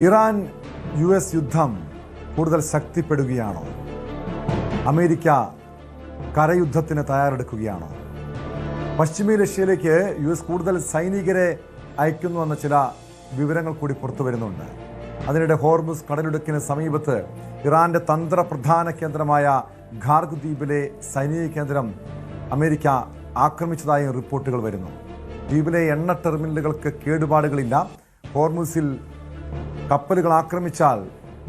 Iran US യുദ്ധം കൂടുതൽ ശക്തിപ്പെടുകയാണോ? America കരയുദ്ധത്തിന് തയ്യാറെടുക്കുകയാണോ? പശ്ചിമേഷ്യയിലേക്ക് US കൂടുതൽ സൈനികരെ അയക്കുന്നുവെന്ന ചില വിവരങ്ങൾ കൂടി പുറത്തു വരുന്നുണ്ട്. അതിനിടെ ഹോർമുസ് കടലിടുക്കിന് സമീപത്ത് ഇറാന്റെ തന്ത്രപ്രധാന കേന്ദ്രമായ ഖാർഗ് ദ്വീപിലെ സൈനിക കേന്ദ്രം അമേരിക്ക ആക്രമിച്ചതായും റിപ്പോർട്ടുകൾ വരുന്നു. ദ്വീപിലെ എണ്ണ ടെർമിനലുകൾക്ക് കേടുപാടുകളില്ല. ഹോർമുസിൽ കപ്പലുകൾ ആക്രമിച്ചാൽ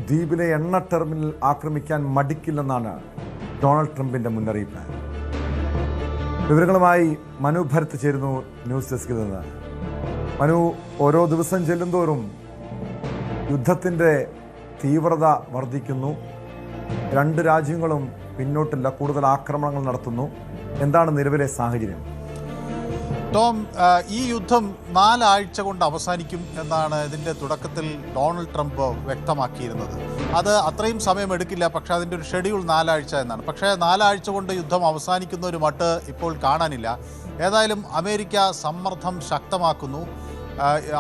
ദ്വീപിലെ എണ്ണ ടെർമിനൽ ആക്രമിക്കാൻ മടിക്കില്ലെന്നാണ് ഡൊണാൾഡ് ട്രംപിന്റെ മുന്നറിയിപ്പ്. വിവരങ്ങളുമായി മനു ഭരത് ചേരുന്നു ന്യൂസ് ഡെസ്കിൽ നിന്ന്. മനു, ഓരോ ദിവസം ചെല്ലുന്തോറും യുദ്ധത്തിൻ്റെ തീവ്രത വർദ്ധിക്കുന്നു. രണ്ട് രാജ്യങ്ങളും പിന്നോട്ടില്ല, കൂടുതൽ ആക്രമണങ്ങൾ നടത്തുന്നു. എന്താണ് നിലവിലെ സാഹചര്യം? ടോം, ഈ യുദ്ധം 4 ആഴ്ച കൊണ്ട് അവസാനിക്കും എന്നാണ് ഇതിൻ്റെ തുടക്കത്തിൽ ഡൊണാൾഡ് ട്രംപ് വ്യക്തമാക്കിയിരുന്നത്. അത് അത്രയും സമയമെടുക്കില്ല, പക്ഷേ അതിൻ്റെ ഒരു ഷെഡ്യൂൾ 4 ആഴ്ച എന്നാണ്. പക്ഷേ 4 ആഴ്ച കൊണ്ട് യുദ്ധം അവസാനിക്കുന്ന ഒരു മട്ട് ഇപ്പോൾ കാണാനില്ല. ഏതായാലും അമേരിക്ക സമ്മർദ്ദം ശക്തമാക്കുന്നു.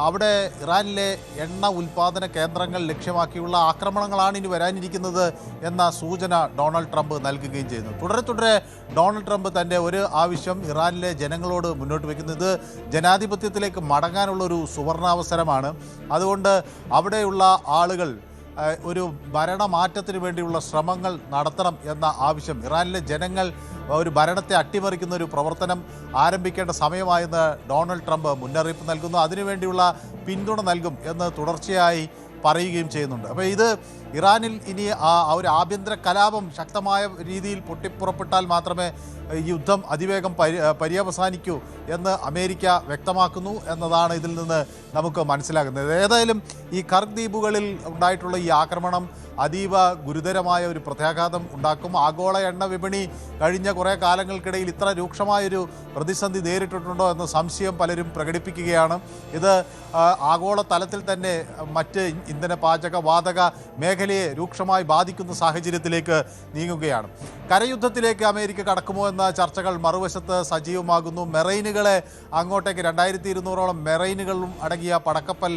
അവിടെ ഇറാനിലെ എണ്ണ ഉൽപ്പാദന കേന്ദ്രങ്ങൾ ലക്ഷ്യമാക്കിയുള്ള ആക്രമണങ്ങളാണ് ഇനി വരാനിരിക്കുന്നത് എന്ന സൂചന ഡൊണാൾഡ് ട്രംപ് നൽകുകയും ചെയ്യുന്നു. തുടരെ ഡൊണാൾഡ് ട്രംപ് തൻ്റെ ഒരു ആവശ്യം ഇറാനിലെ ജനങ്ങളോട് മുന്നോട്ട് വയ്ക്കുന്നത് ജനാധിപത്യത്തിലേക്ക് മടങ്ങാനുള്ളൊരു സുവർണാവസരമാണ്. അതുകൊണ്ട് അവിടെയുള്ള ആളുകൾ ഒരു ഭരണമാറ്റത്തിന് വേണ്ടിയുള്ള ശ്രമങ്ങൾ നടത്തണം എന്ന ആവശ്യം, ഇറാനിലെ ജനങ്ങൾ ഒരു ഭരണത്തെ അട്ടിമറിക്കുന്ന ഒരു പ്രവർത്തനം ആരംഭിക്കേണ്ട സമയമായെന്ന് ഡൊണാൾഡ് ട്രംപ് മുന്നറിയിപ്പ് നൽകുന്നു. അതിനുവേണ്ടിയുള്ള പിന്തുണ നൽകും എന്ന് തുടർച്ചയായി പറയുകയും ചെയ്യുന്നുണ്ട്. അപ്പോൾ ഇത് ഇറാനിൽ ഇനി ഒരു ആഭ്യന്തര കലാപം ശക്തമായ രീതിയിൽ പൊട്ടിപ്പുറപ്പെട്ടാൽ മാത്രമേ യുദ്ധം അതിവേഗം പര്യവസാനിക്കൂ എന്ന് അമേരിക്ക വ്യക്തമാക്കുന്നു എന്നതാണ് ഇതിൽ നിന്ന് നമുക്ക് മനസ്സിലാകുന്നത്. ഏതായാലും ഈ ഖർഗ് ദ്വീപുകളിൽ ഉണ്ടായിട്ടുള്ള ഈ ആക്രമണം അതീവ ഗുരുതരമായ ഒരു പ്രത്യാഘാതം ഉണ്ടാക്കും. ആഗോള എണ്ണ വിപണി കഴിഞ്ഞ കുറേ കാലങ്ങൾക്കിടയിൽ ഇത്ര രൂക്ഷമായൊരു പ്രതിസന്ധി നേരിട്ടിട്ടുണ്ടോ എന്ന സംശയം പലരും പ്രകടിപ്പിക്കുകയാണ്. ഇത് ആഗോള തലത്തിൽ തന്നെ മറ്റ് ഇന്ധന പാചക വാതക മേഖലയെ രൂക്ഷമായി ബാധിക്കുന്ന സാഹചര്യത്തിലേക്ക് നീങ്ങുകയാണ്. കരയുദ്ധത്തിലേക്ക് അമേരിക്ക കടക്കുമോ എന്ന ചർച്ചകൾ മറുവശത്ത് സജീവമാകുന്നു. മെറൈനുകളെ അങ്ങോട്ടേക്ക് 2200ഓളം മെറൈനുകളും അടങ്ങിയ പടക്കപ്പൽ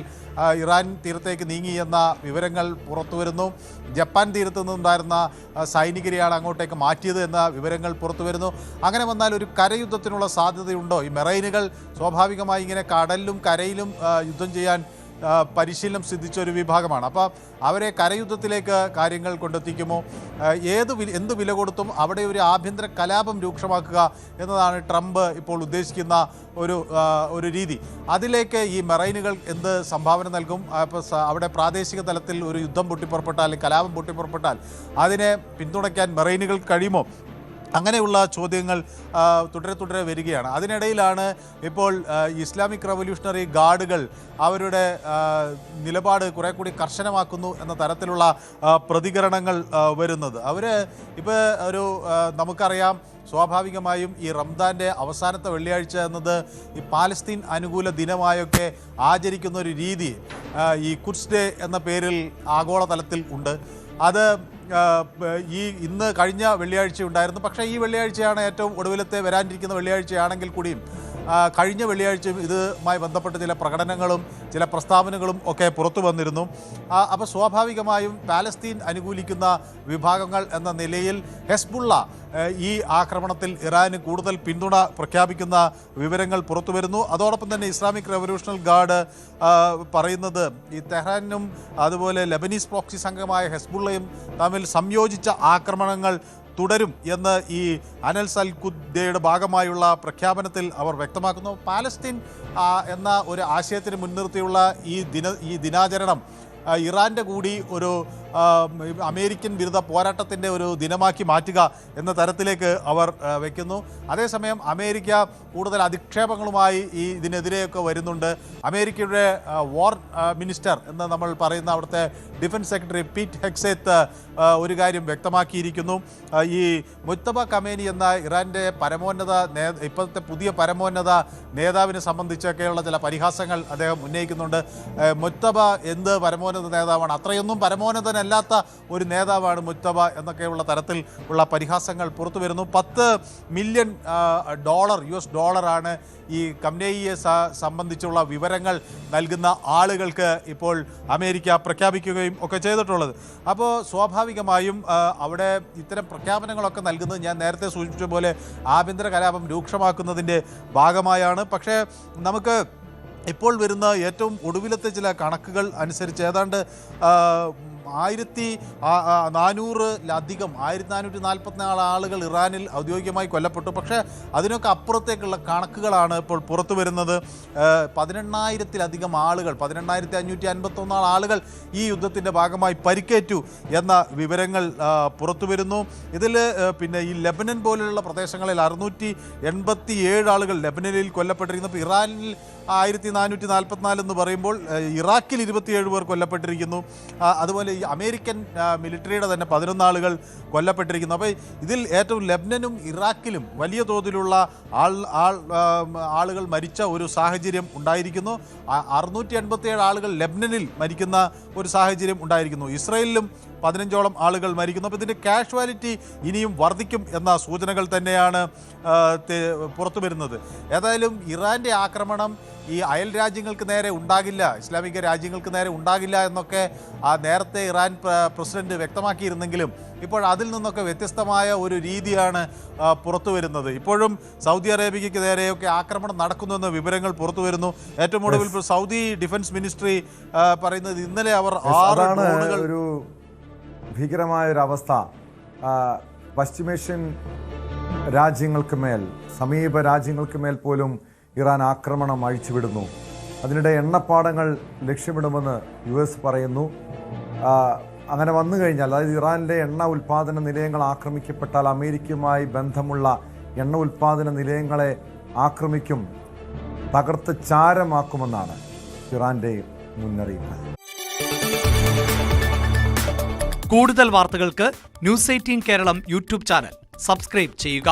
ഇറാൻ തീരത്തേക്ക് നീങ്ങി എന്ന വിവരങ്ങൾ പുറത്തു വരുന്നു. ജപ്പാൻ തീരത്ത് നിന്നുണ്ടായിരുന്ന സൈനികരെയാണ് അങ്ങോട്ടേക്ക് മാറ്റിയത് എന്ന വിവരങ്ങൾ പുറത്തു വരുന്നു. അങ്ങനെ വന്നാൽ ഒരു കരയുദ്ധത്തിനുള്ള സാധ്യതയുണ്ടോ? ഈ മെറൈനുകൾ സ്വാഭാവികമായി ഇങ്ങനെ കടലിലും കരയിലും യുദ്ധം ചെയ്യാൻ പരിശീലനം സിദ്ധിച്ച ഒരു വിഭാഗമാണ്. അപ്പോൾ അവരെ കരയുദ്ധത്തിലേക്ക് കാര്യങ്ങൾ കൊണ്ടെത്തിക്കുമോ? എന്ത് വില കൊടുത്തും അവിടെ ഒരു ആഭ്യന്തര കലാപം രൂക്ഷമാക്കുക എന്നതാണ് ട്രംപ് ഇപ്പോൾ ഉദ്ദേശിക്കുന്ന ഒരു രീതി. അതിലേക്ക് ഈ മെറൈനുകൾ എന്ത് സംഭാവന നൽകും? അപ്പോൾ അവിടെ പ്രാദേശിക തലത്തിൽ ഒരു യുദ്ധം പൊട്ടിപ്പുറപ്പെട്ടാൽ, അല്ലെങ്കിൽ കലാപം പൊട്ടിപ്പുറപ്പെട്ടാൽ അതിനെ പിന്തുണയ്ക്കാൻ മെറൈനുകൾക്ക് കഴിയുമോ? അങ്ങനെയുള്ള ചോദ്യങ്ങൾ തുടരെ വരികയാണ്. അതിനിടയിലാണ് ഇപ്പോൾ ഇസ്ലാമിക് റവല്യൂഷണറി ഗാർഡുകൾ അവരുടെ നിലപാട് കുറെ കൂടി കർശനമാക്കുന്നു എന്ന തരത്തിലുള്ള പ്രതികരണങ്ങൾ വരുന്നത്. അവർ ഇപ്പോൾ നമുക്കറിയാം, സ്വാഭാവികമായും ഈ റംദാൻ്റെ അവസാനത്തെ വെള്ളിയാഴ്ച എന്നത് ഈ പാലസ്തീൻ അനുകൂല ദിനമായൊക്കെ ആചരിക്കുന്ന ഒരു രീതി ഈ ഖുദ്സ് ഡേ എന്ന പേരിൽ ആഗോളതലത്തിൽ ഉണ്ട്. അത് ഇന്ന് കഴിഞ്ഞ വെള്ളിയാഴ്ച ഉണ്ടായിരുന്നു. പക്ഷേ ഈ വെള്ളിയാഴ്ചയാണ് ഏറ്റവും ഒടുവിലത്തെ വരാനിരിക്കുന്ന വെള്ളിയാഴ്ചയാണെങ്കിൽ കൂടിയും കഴിഞ്ഞ വെള്ളിയാഴ്ചയും ഇതുമായി ബന്ധപ്പെട്ട് ചില പ്രകടനങ്ങളും ചില പ്രസ്താവനകളും ഒക്കെ പുറത്തു വന്നിരുന്നു. അപ്പോൾ സ്വാഭാവികമായും പാലസ്തീൻ അനുകൂലിക്കുന്ന വിഭാഗങ്ങൾ എന്ന നിലയിൽ ഹെസ്ബുള്ള ഈ ആക്രമണത്തിൽ ഇറാന് കൂടുതൽ പിന്തുണ പ്രഖ്യാപിക്കുന്ന വിവരങ്ങൾ പുറത്തു വരുന്നു. അതോടൊപ്പം തന്നെ ഇസ്ലാമിക് റവല്യൂഷണറി ഗാർഡ് പറയുന്നത് ഈ തെഹ്റാനും അതുപോലെ ലെബനീസ് പ്രോക്സി സംഘമായ ഹെസ്ബുള്ളയും തമ്മിൽ സംയോജിച്ച ആക്രമണങ്ങൾ തുടരും എന്ന് ഈ അനൽസ് അൽ ഖുദ്ദയുടെ ഭാഗമായുള്ള പ്രഖ്യാപനത്തിൽ അവർ വ്യക്തമാക്കുന്നു. പാലസ്തീൻ എന്ന ഒരു ആശയത്തിന് മുൻനിർത്തിയുള്ള ഈ ദിനാചരണം ഇറാൻ്റെ കൂടി ഒരു അമേരിക്കൻ വിരുദ്ധ പോരാട്ടത്തിൻ്റെ ഒരു ദിനമാക്കി മാറ്റുക എന്ന തരത്തിലേക്ക് അവർ വയ്ക്കുന്നു. അതേസമയം അമേരിക്ക കൂടുതൽ അധിക്ഷേപങ്ങളുമായി ഇതിനെതിരെയൊക്കെ വരുന്നുണ്ട്. അമേരിക്കയുടെ വാർ മിനിസ്റ്റർ എന്ന് നമ്മൾ പറയുന്ന അവിടുത്തെ ഡിഫൻസ് സെക്രട്ടറി പീറ്റ് ഹെക്സെത്ത് ഒരു കാര്യം വ്യക്തമാക്കിയിരിക്കുന്നു. ഈ മുജ്തബ ഖമേനി എന്ന ഇറാൻ്റെ ഇപ്പോഴത്തെ പുതിയ പരമോന്നത നേതാവിനെ സംബന്ധിച്ചൊക്കെയുള്ള ചില പരിഹാസങ്ങൾ അദ്ദേഹം ഉന്നയിക്കുന്നുണ്ട്. മുജ്തബ എന്ത് പരമോന്നത നേതാവാണ്? അത്രയൊന്നും പരമോന്നതനല്ല. മനുഷ്യനല്ലാത്ത ഒരു നേതാവാണ് മുജ്തബ എന്നൊക്കെയുള്ള തരത്തിൽ ഉള്ള പരിഹാസങ്ങൾ പുറത്തു വരുന്നു. $10 മില്യൺ ആണ് ഈ ഖംനേയിയെ സംബന്ധിച്ചുള്ള വിവരങ്ങൾ നൽകുന്ന ആളുകൾക്ക് ഇപ്പോൾ അമേരിക്ക പ്രഖ്യാപിക്കുകയും ഒക്കെ ചെയ്തിട്ടുള്ളത്. അപ്പോൾ സ്വാഭാവികമായും അവിടെ ഇത്തരം പ്രഖ്യാപനങ്ങളൊക്കെ നൽകുന്നത് ഞാൻ നേരത്തെ സൂചിപ്പിച്ച പോലെ ആഭ്യന്തര കലാപം രൂക്ഷമാക്കുന്നതിൻ്റെ ഭാഗമായാണ്. പക്ഷേ നമുക്ക് ഇപ്പോൾ വരുന്ന ഏറ്റവും ഒടുവിലത്തെ ചില കണക്കുകൾ അനുസരിച്ച് ഏതാണ്ട് 1444 ആളുകൾ ഇറാനിൽ ഔദ്യോഗികമായി കൊല്ലപ്പെട്ടു. പക്ഷേ അതിനൊക്കെ അപ്പുറത്തേക്കുള്ള കണക്കുകളാണ് ഇപ്പോൾ പുറത്തു വരുന്നത്. 18,000-ലധികം ആളുകൾ, 18,551 ആളുകൾ ഈ യുദ്ധത്തിൻ്റെ ഭാഗമായി പരിക്കേറ്റു എന്ന വിവരങ്ങൾ പുറത്തു വരുന്നു. ഇതിൽ പിന്നെ ഈ ലെബനൻ പോലെയുള്ള പ്രദേശങ്ങളിൽ 687 ആളുകൾ ലെബനനിൽ കൊല്ലപ്പെട്ടിരിക്കുന്നു. ഇപ്പോൾ ഇറാനിൽ 1444 എന്ന് പറയുമ്പോൾ ഇറാഖിൽ 27 പേർ കൊല്ലപ്പെട്ടിരിക്കുന്നു. അതുപോലെ ഈ അമേരിക്കൻ മിലിറ്ററിയുടെ തന്നെ 11 ആളുകൾ കൊല്ലപ്പെട്ടിരിക്കുന്നു. അപ്പോൾ ഇതിൽ ഏറ്റവും ലെബനനും ഇറാഖിലും വലിയ തോതിലുള്ള ആളുകൾ മരിച്ച ഒരു സാഹചര്യം ഉണ്ടായിരിക്കുന്നു. 687 ആളുകൾ ലെബനനിൽ മരിക്കുന്ന ഒരു സാഹചര്യം ഉണ്ടായിരിക്കുന്നു. ഇസ്രയേലിലും 15ഓളം ആളുകൾ മരിക്കുന്നു. അപ്പോൾ ഇതിൻ്റെ കാഷ്വാലിറ്റി ഇനിയും വർദ്ധിക്കും എന്ന സൂചനകൾ തന്നെയാണ് പുറത്തു വരുന്നത്. ഏതായാലും ഇറാൻ്റെ ആക്രമണം ഈ അയൽ രാജ്യങ്ങൾക്ക് നേരെ ഉണ്ടാകില്ല, ഇസ്ലാമിക രാജ്യങ്ങൾക്ക് നേരെ ഉണ്ടാകില്ല എന്നൊക്കെ നേരത്തെ ഇറാൻ പ്രസിഡന്റ് വ്യക്തമാക്കിയിരുന്നെങ്കിലും ഇപ്പോൾ അതിൽ നിന്നൊക്കെ വ്യത്യസ്തമായ ഒരു രീതിയാണ് പുറത്തു വരുന്നത്. ഇപ്പോഴും സൗദി അറേബ്യയ്ക്ക് നേരെയൊക്കെ ആക്രമണം നടക്കുന്നുവെന്ന വിവരങ്ങൾ പുറത്തു വരുന്നു. ഏറ്റവും ഒടുവിൽ സൗദി ഡിഫൻസ് മിനിസ്ട്രി പറയുന്നത് ഇന്നലെ അവർ 6 ഡ്രോണുകൾ ഒരു ഭീകരമായൊരവസ്ഥ പശ്ചിമേഷ്യൻ രാജ്യങ്ങൾക്ക് മേൽ, സമീപ രാജ്യങ്ങൾക്ക് മേൽ പോലും ഇറാൻ ആക്രമണം അഴിച്ചുവിടുന്നു. അതിനിടെ എണ്ണപ്പാടങ്ങൾ ലക്ഷ്യമിടുമെന്ന് US പറയുന്നു. അങ്ങനെ വന്നു കഴിഞ്ഞാൽ, അതായത് ഇറാനിലെ എണ്ണ ഉൽപ്പാദന നിലയങ്ങൾ ആക്രമിക്കപ്പെട്ടാൽ അമേരിക്കയുമായി ബന്ധമുള്ള എണ്ണ ഉൽപ്പാദന നിലയങ്ങളെ ആക്രമിക്കും, തകർത്ത് ചാരമാക്കുമെന്നാണ് ഇറാന്റെ മുന്നറിയിപ്പ്. കൂടുതൽ വാർത്തകൾക്ക് News 18 Keralam YouTube channel subscribe ചെയ്യുക.